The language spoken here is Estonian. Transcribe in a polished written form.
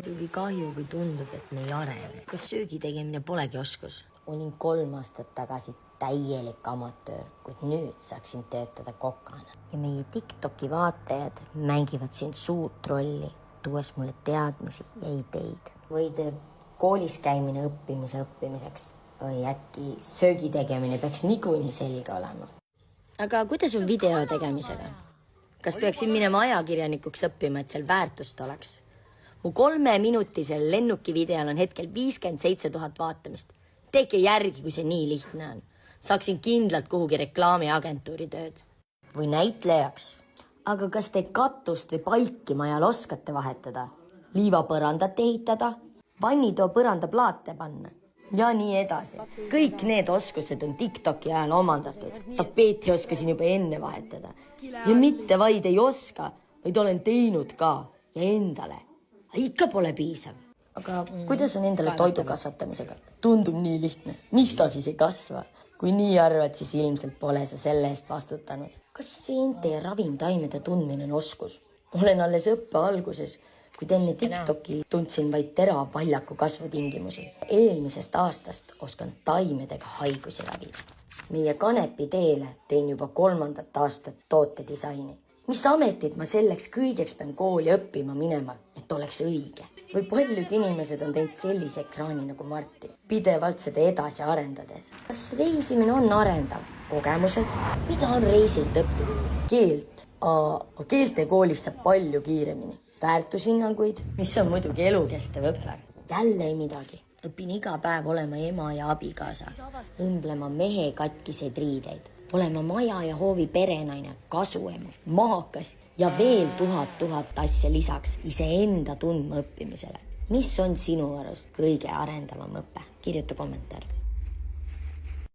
muidugi kahju, kui tundub, et me ei arene. Kas söögi tegemine polegi oskus? Olin 3 aastat tagasi täielik amatöör, kuid nüüd saaksin töötada kokana. Ja meie TikToki vaatajad mängivad siin suurt rolli, tuues mulle teadmisi ja ideid. Või teeb koolis käimine õppimiseks või äkki söögi tegemine peaks niikuinii selge olema. Aga kuidas on video tegemisega? Kas peaksin minema ajakirjanikuks õppima, et seal väärtust oleks? Mu 3-minutisel lennuki videol on hetkel 57 000 vaatamist. Tehke järgi, kui see nii lihtne on. Saaksin kindlalt kuhugi reklaamiagentuuri tööd. Või näitlejaks. Aga kas te katust või palki majal oskate vahetada? Liivapõrandat ehitada? Vannitoa põrandaplaate panna? Ja nii edasi. Kõik need oskused on TikToki ajal omandatud. Tapeeti oskasin juba enne vahetada. Ja mitte vaid ei oska, vaid olen teinud ka ja endale. Ikka pole piisav. Aga kuidas on endale toidu kasvatamisega? Tundub nii lihtne. Mis ta siis ei kasva? Kui nii arvad, siis ilmselt pole sa selle eest vastutanud. Kas seente ja ravimtaimede tundmine on oskus? Olen alles õppe alguses, kuid enne TikToki tundsin vaid terava paljaku kasvutingimusi. Eelmisest aastast oskan taimedega haigusi ravida. Meie Kanepi teele teen juba 3. aastat tootedisaini. Mis ametit ma selleks kõigeks pean kooli õppima minema, et oleks õige? Või paljud inimesed on teinud sellise ekraani nagu Marti, pidevalt seda edasi arendades. Kas reisimine on arendav? Kogemused? Mida on reisilt õppida? Keelt. Keeltekoolis saab palju kiiremini. Väärtushinnanguid, mis on muidugi elukestev õpe. Jälle ei midagi. Õpin iga päev olema ema ja abikaasa. Õmblema mehe katkiseid riideid. Olema maja ja hoovi perenaine, kasuema, maakas ja veel 1000 asja lisaks iseenda tundma õppimisele. Mis on sinu arust kõige arendavam õpe? Kirjuta kommentaar.